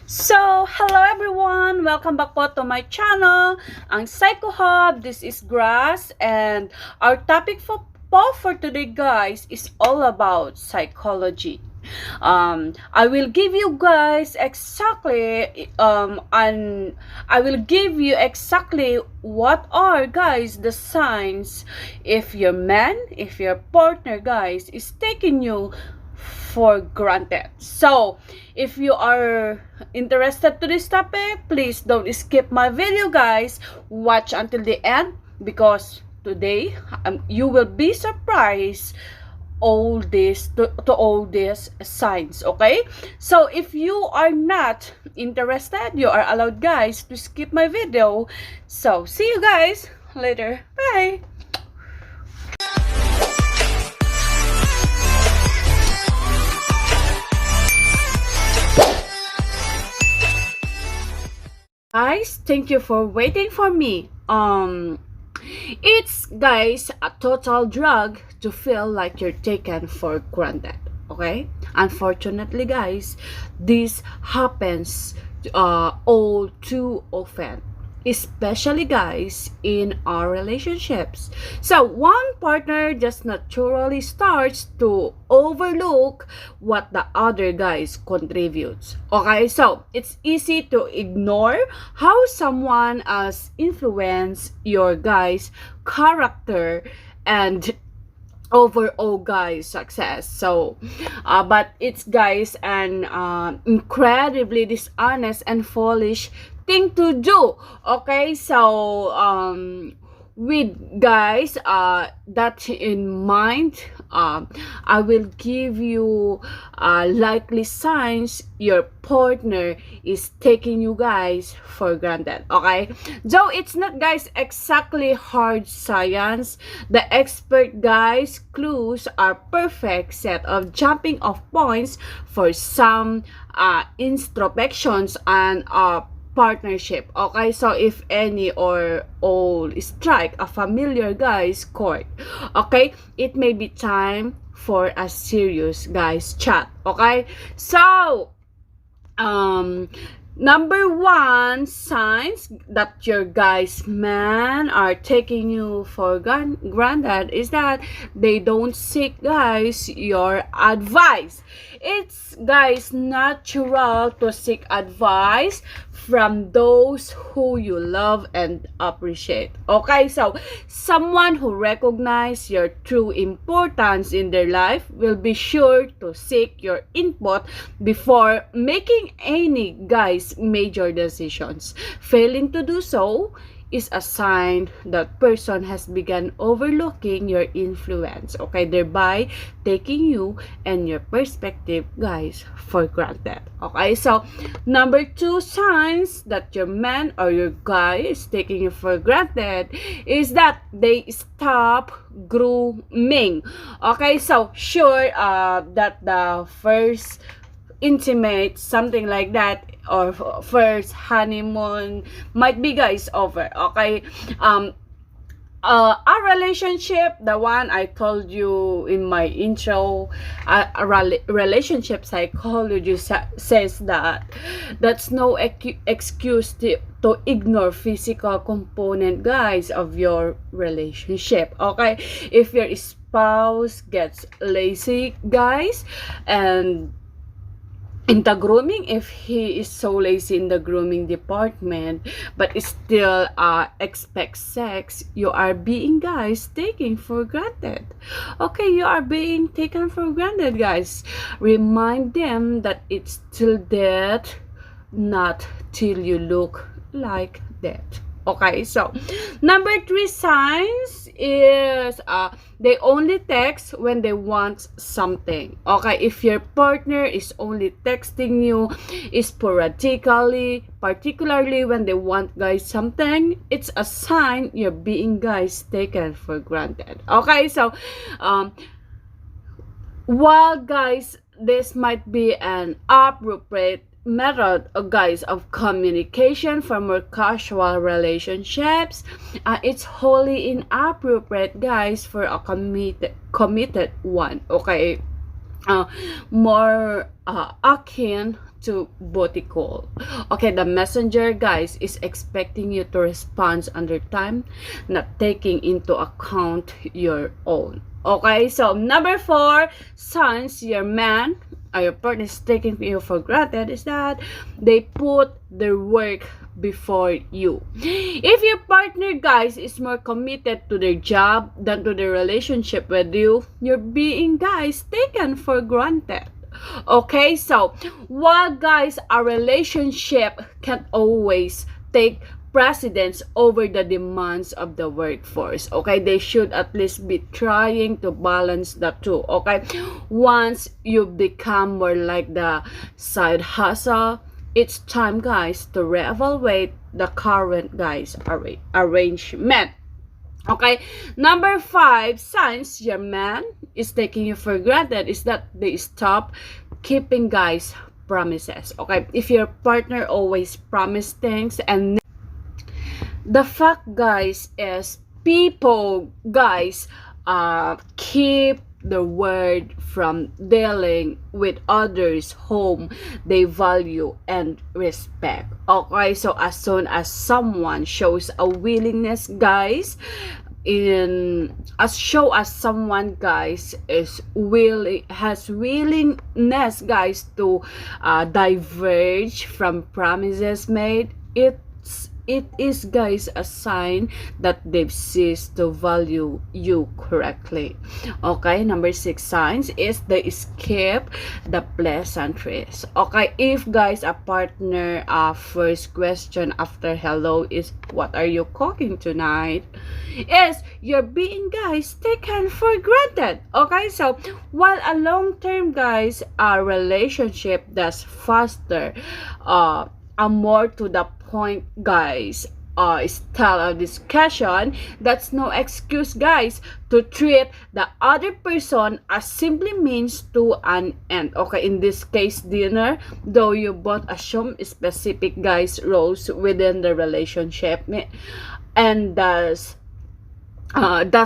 So, hello everyone! Welcome back po to my channel, ang Psycho Hub. This is Grass, and our topic for today, guys, is all about psychology. I will give you guys exactly and I will give you exactly what are, guys, the signs if your partner, guys, is taking you for granted. So, if you are interested to this topic, please don't skip my video, guys. Watch until the end because today you will be surprised all this to all these signs. Okay, so if you are not interested, you are allowed, guys, to skip my video. So see you guys later. Bye. Guys, thank you for waiting for me. It's, guys, a total drug to feel like you're taken for granted. Okay? Unfortunately, guys, this happens all too often, especially, guys, in our relationships. So one partner just naturally starts to overlook what the other guys contributes. Okay, so it's easy to ignore how someone else influence your guys character and overall, guys, success. So but it's, guys, an incredibly dishonest and foolish thing to do. Okay, so with, guys, that in mind, I will give you likely signs your partner is taking you, guys, for granted. Okay, though it's not, guys, exactly hard science, the expert, guys, clues are perfect set of jumping off points for some introspections and partnership. Okay, so if any or all strike a familiar, guys, chord, okay, it may be time for a serious, guys, chat. Okay, so number one signs that your guys man are taking you for granted is that they don't seek, guys, your advice. It's, guys, natural to seek advice from those who you love and appreciate. Okay, so someone who recognizes your true importance in their life will be sure to seek your input before making any, guys, major decisions. Failing to do so is a sign that person has begun overlooking your influence, okay, thereby taking you and your perspective, guys, for granted. Okay, so number two signs that your man or your guy is taking you for granted is that they stop grooming. Okay, so sure, that the first intimate, something like that, or first honeymoon might be, guys, over. Okay, our relationship, the one I told you in my intro, relationship psychology says that that's no excuse to ignore physical component, guys, of your relationship. Okay, if your spouse gets lazy, guys, and in the grooming, if he is so lazy in the grooming department but still expects sex, you are being, guys, taken for granted. Okay, you are being taken for granted, guys. Remind them that it's till death, not till you look like that. Okay, so number three signs is they only text when they want something. Okay, if your partner is only texting you sporadically, particularly when they want, guys, something, it's a sign you're being, guys, taken for granted. Okay, so while, guys, this might be an appropriate method, guys, of communication for more casual relationships, it's wholly inappropriate, guys, for a committed one. Okay, more akin to booty call. Okay, the messenger, guys, is expecting you to respond under time, not taking into account your own. Okay, so number 4 signs your man or your partner is taking you for granted is that they put their work before you. If your partner, guys, is more committed to their job than to the relationship with you, you're being, guys, taken for granted. Okay, so while, guys, a relationship can always take precedence over the demands of the workforce, okay, they should at least be trying to balance the two. Okay, once you become more like the side hustle, it's time, guys, to reevaluate the current, guys, arrangement. Okay, number 5 signs your man is taking you for granted is that they stop keeping, guys, promises. Okay, if your partner always promise things, and the fact, guys, is people, guys, keep the word from dealing with others whom they value and respect. Okay, so as soon as someone shows a willingness, guys, as someone, guys, has willingness, guys, to diverge from promises made, it is, guys, a sign that they've ceased to value you correctly. Okay, number 6 signs is they skip the pleasantries. Okay, if, guys, a partner first question after hello is what are you cooking tonight, is you're being, guys, taken for granted. Okay, so while a long-term, guys, relationship that's faster, a more to the point, guys, style of discussion, that's no excuse, guys, to treat the other person as simply means to an end. Okay, in this case, dinner, though you both assume specific, guys, roles within the relationship, and does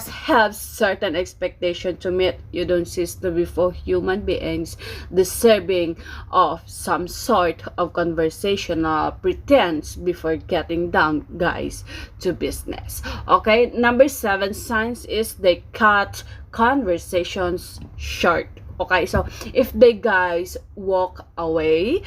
have certain expectation to meet, you don't cease to be for human beings deserving of some sort of conversational pretense before getting down, guys, to business. Okay, number 7 signs is they cut conversations short. Okay, so if they, guys, walk away,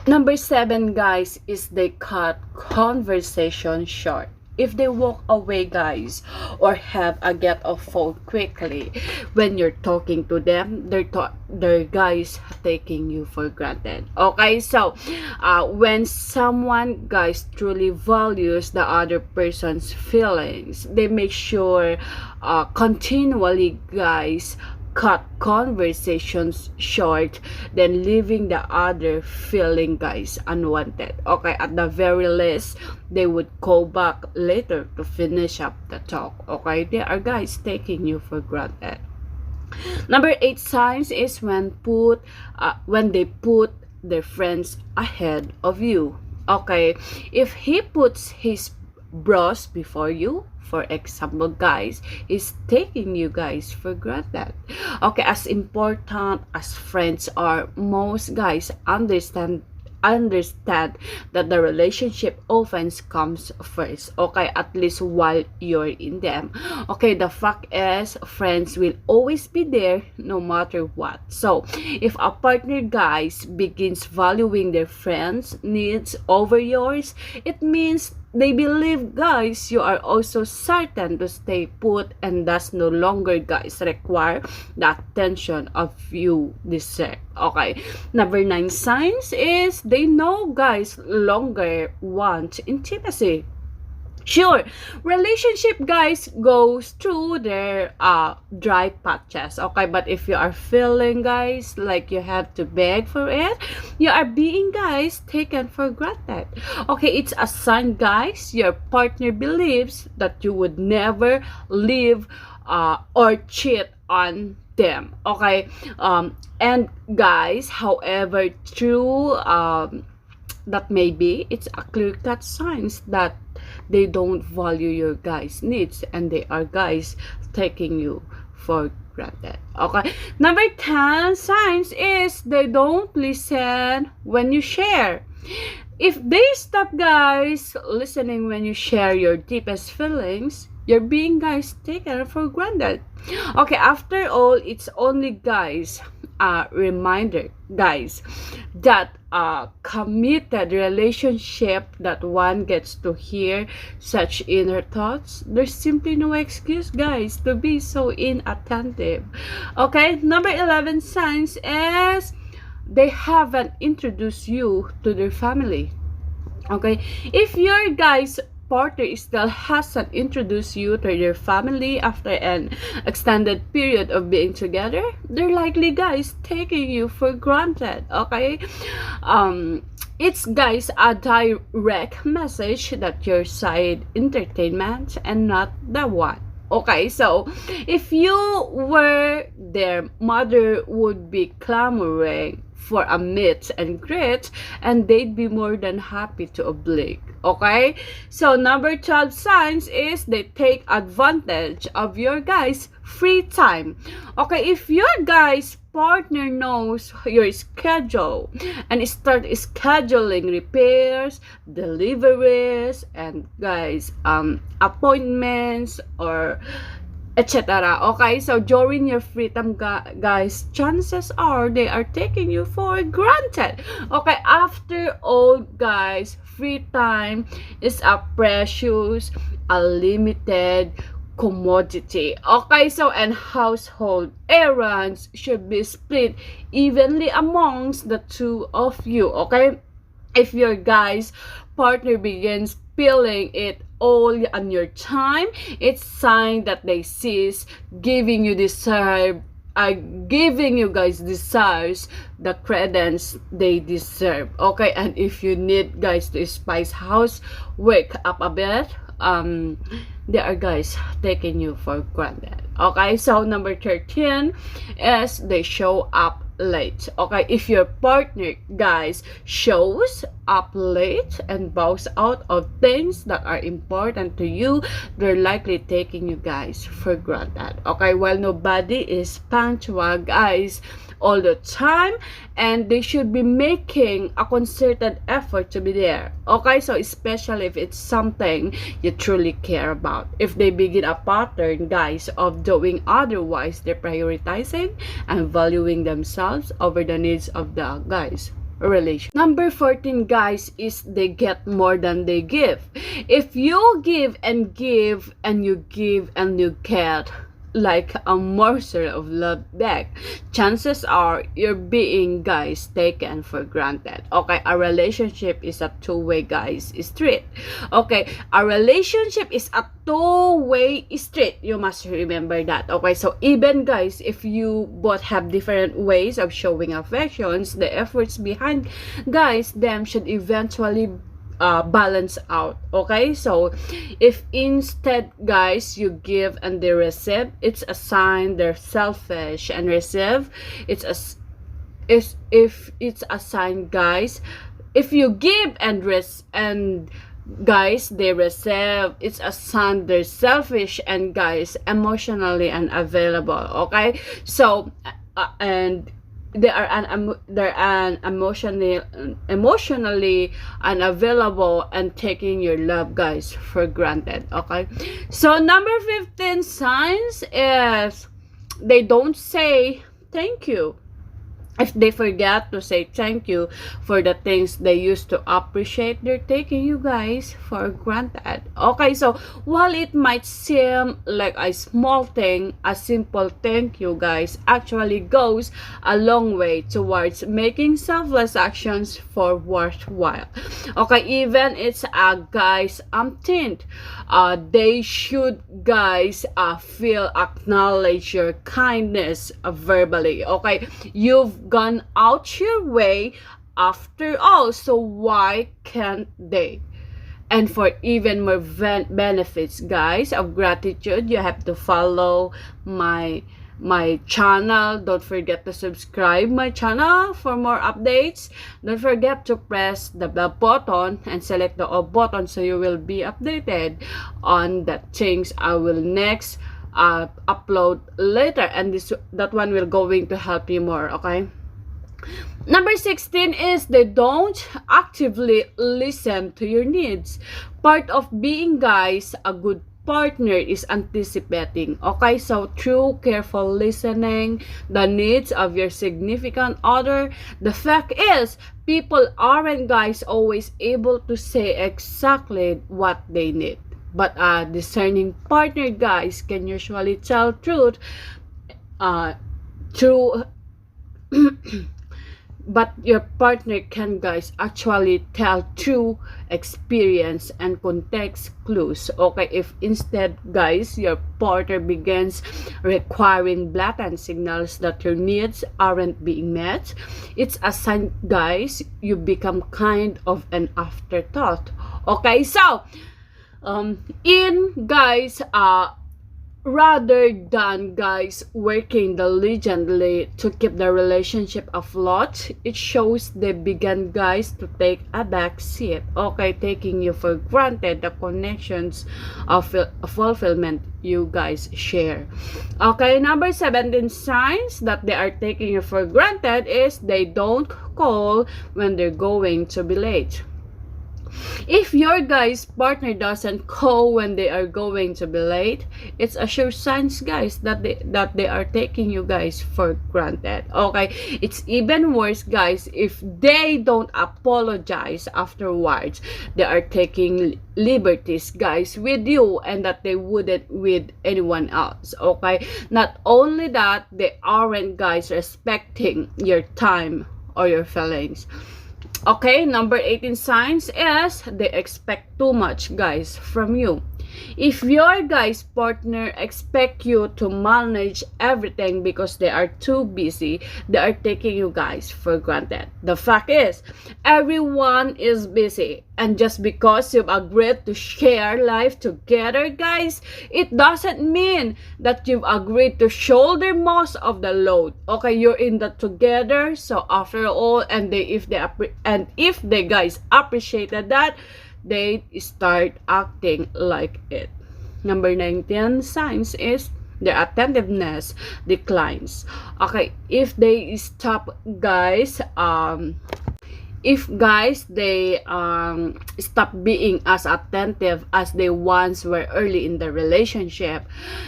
number 7, guys, is they cut conversation short. If they walk away, guys, or have a get off phone quickly when you're talking to them, they're, guys, taking you for granted. Okay, so when someone, guys, truly values the other person's feelings, they make sure continually, guys, cut conversations short, then leaving the other feeling, guys, unwanted. Okay, at the very least, they would call back later to finish up the talk. Okay, they are, guys, taking you for granted. Number 8 signs is when they put their friends ahead of you. Okay, if he puts his bros before you, for example, guys, is taking you, guys, for granted. Okay, as important as friends are, most, guys, understand that the relationship often comes first. Okay, at least while you're in them. Okay, the fact is friends will always be there no matter what. So if a partner, guys, begins valuing their friends' needs over yours, it means they believe, guys, you are also certain to stay put and thus no longer, guys, require the attention of you deserve. Okay, number 9 signs is they no, guys, longer want intimacy. Sure, relationship, guys, goes through their dry patches. Okay, but if you are feeling, guys, like you have to beg for it, you are being, guys, taken for granted. Okay, it's a sign, guys, your partner believes that you would never leave or cheat on them. Okay, and, guys, however true that may be, it's a clear-cut signs that they don't value your, guys, needs and they are, guys, taking you for granted. Okay. Number 10 signs is they don't listen when you share. If they stop, guys, listening when you share your deepest feelings, you're being, guys, taken for granted. Okay, after all, it's only, guys, a reminder, guys, that a committed relationship that one gets to hear such inner thoughts, there's simply no excuse, guys, to be so inattentive. Okay, number 11 signs is they haven't introduced you to their family. Okay, if your guys partner still hasn't introduced you to their family after an extended period of being together, they're likely, guys, taking you for granted. Okay, it's, guys, a direct message that your side entertainment and not the one. Okay, so if you were their mother, would be clamoring for a meet and greet, and they'd be more than happy to oblige. Okay, so number 12 signs is they take advantage of your guys' free time. Okay, if your guys' partner knows your schedule and start scheduling repairs, deliveries, and, guys, appointments or etc. Okay, so during your free time, guys, chances are they are taking you for granted. Okay, after all, guys, free time is a precious, a limited commodity. Okay, so and household errands should be split evenly amongst the two of you. Okay, if your guys partner begins spilling it all on your time, it's sign that they cease giving you giving you, guys, desires the credence they deserve. Okay, and if you need, guys, to spice house, wake up a bit, they are, guys, taking you for granted. Okay, so number 13 is they show up late. Okay, if your partner, guys, shows up late and bows out of things that are important to you, they're likely taking you, guys, for granted. Okay, well, nobody is punctual, guys, all the time, and they should be making a concerted effort to be there. Okay, so especially if it's something you truly care about. If they begin a pattern, guys, of doing otherwise, they're prioritizing and valuing themselves over the needs of the, guys, relation. Number 14, guys, is they get more than they give. If you give and give and you give and you get like a morsel of love back, chances are you're being, guys, taken for granted. Okay, a relationship is a two-way, guys, street. Okay, a relationship is a two-way street. You must remember that. Okay, so even, guys, if you both have different ways of showing affections, the efforts behind, guys, them should eventually balance out. Okay, so if instead, guys, you give and they receive, it's a sign they're selfish. And receive, it's a if it's a sign, guys, if you give and guys, they receive, it's a sign they're selfish and, guys, emotionally unavailable. Okay, so and they're emotionally unavailable and taking your love, guys, for granted. Okay, so number 15 signs is they don't say thank you. If they forget to say thank you for the things they used to appreciate, they're taking you, guys, for granted. Okay, so while it might seem like a small thing, a simple thank you, guys, actually goes a long way towards making selfless actions for worthwhile. Okay, even it's a, guys, tint, they should, guys, feel acknowledge your kindness verbally. Okay, you've gone out your way after all, so why can't they? And for even more benefits, guys, of gratitude, you have to follow my channel. Don't forget to subscribe my channel for more updates. Don't forget to press the bell button and select the all button so you will be updated on the things I will next upload later, and that one will going to help you more. Okay. Number 16 is they don't actively listen to your needs. Part of being, guys, a good partner is anticipating. Okay, so through careful listening the needs of your significant other. The fact is, people aren't, guys, always able to say exactly what they need, but a discerning partner, guys, can usually tell truth through but your partner can, guys, actually tell true experience and context clues. Okay, if instead, guys, your partner begins requiring blatant signals that your needs aren't being met, it's a sign, guys, you become kind of an afterthought. Okay, so in, guys, rather than, guys, working diligently to keep the relationship afloat, it shows they began, guys, to take a back seat. Okay, taking you for granted the connections of fulfillment you guys share. Okay, number 17 signs that they are taking you for granted is they don't call when they're going to be late. If your guys partner doesn't call when they are going to be late, it's a sure signs, guys, that they are taking you guys for granted. Okay, it's even worse, guys, if they don't apologize afterwards. They are taking liberties, guys, with you, and that they wouldn't with anyone else. Okay, not only that, they aren't, guys, respecting your time or your feelings. Okay, number 18 signs is they expect too much, guys, from you. If your guys partner expect you to manage everything because they are too busy, they are taking you guys for granted. The fact is, everyone is busy, and just because you've agreed to share life together, guys, it doesn't mean that you've agreed to shoulder most of the load. Okay, you're in that together, so after all, and if they guys appreciated that, they start acting like it. Number 19 signs is their attentiveness declines. Okay, if they stop, guys, if guys they stop being as attentive as they once were early in the relationship,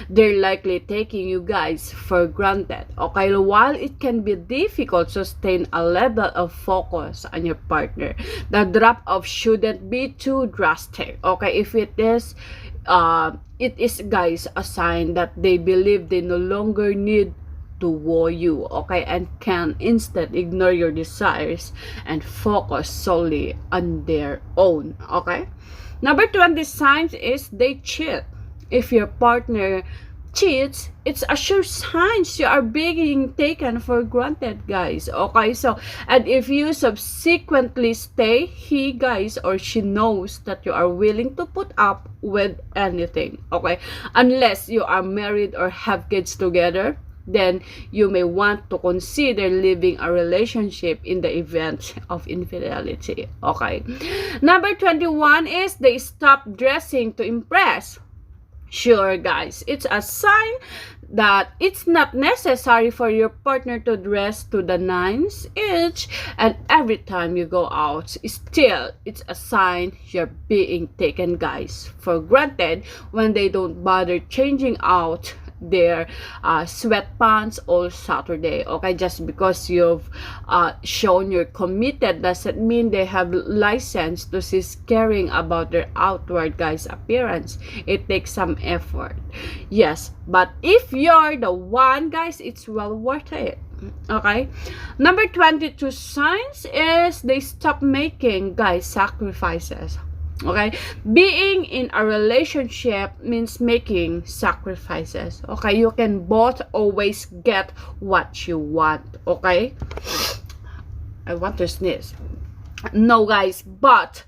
they're likely taking you guys for granted. Okay, while it can be difficult to sustain a level of focus on your partner, the drop off shouldn't be too drastic. Okay, if it is, guys, a sign that they believe they no longer need to woo you, okay, and can instead ignore your desires and focus solely on their own. Okay, number 20 signs is they cheat. If your partner cheats, it's a sure sign you are being taken for granted, guys. Okay, so, and if you subsequently stay, he, guys, or she knows that you are willing to put up with anything. Okay, unless you are married or have kids together, then you may want to consider leaving a relationship in the event of infidelity. Okay, number 21 is they stop dressing to impress. Sure, guys, it's a sign that it's not necessary for your partner to dress to the nines each and every time you go out. Still, it's a sign you're being taken, guys, for granted when they don't bother changing out their sweatpants all Saturday. Okay, just because you've shown you're committed doesn't mean they have license to cease caring about their outward, guys, appearance. It takes some effort, yes, but if you're the one, guys, it's well worth it. Okay, number 22 signs is they stop making, guys, sacrifices. Okay, being in a relationship means making sacrifices. Okay, you can both always get what you want. Okay, I want to sneeze. No, guys, but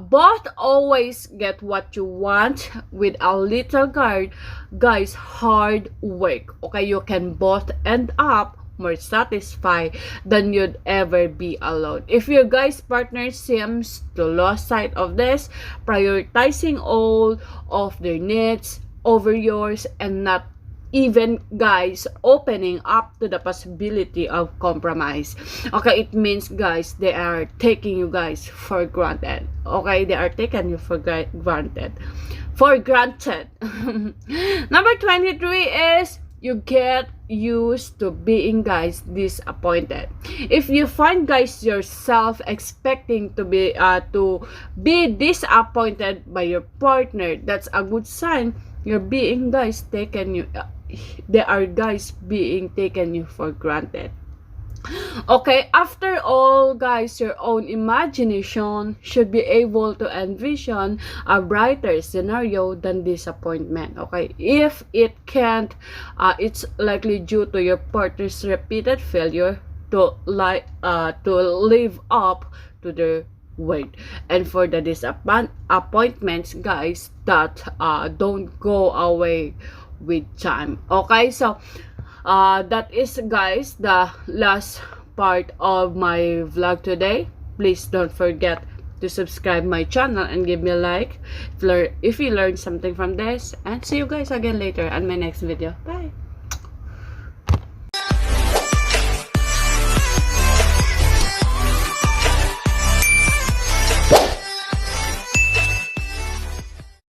both always get what you want with a little guys, hard work. Okay, you can both end up more satisfied than you'd ever be alone. If your guys partner seems to lose sight of this, prioritizing all of their needs, over yours, and not even, guys, opening up to the possibility of compromise. Okay, it means, guys, they are taking you guys for granted. Okay, they are taking you for granted. For granted. Number 23 is you get used to being, guys, disappointed. If you find, guys, yourself expecting to be disappointed by your partner, that's a good sign you're being, guys, taken you they are, guys, being taken you for granted. Okay, after all, guys, your own imagination should be able to envision a brighter scenario than disappointment. Okay, if it can't, it's likely due to your partner's repeated failure to live up to their word. And for the disappointments, guys, that don't go away with time. Okay, so that is, guys, the last part of my vlog today. Please don't forget to subscribe my channel and give me a like if you learned something from this, and see you guys again later on my next video. Bye.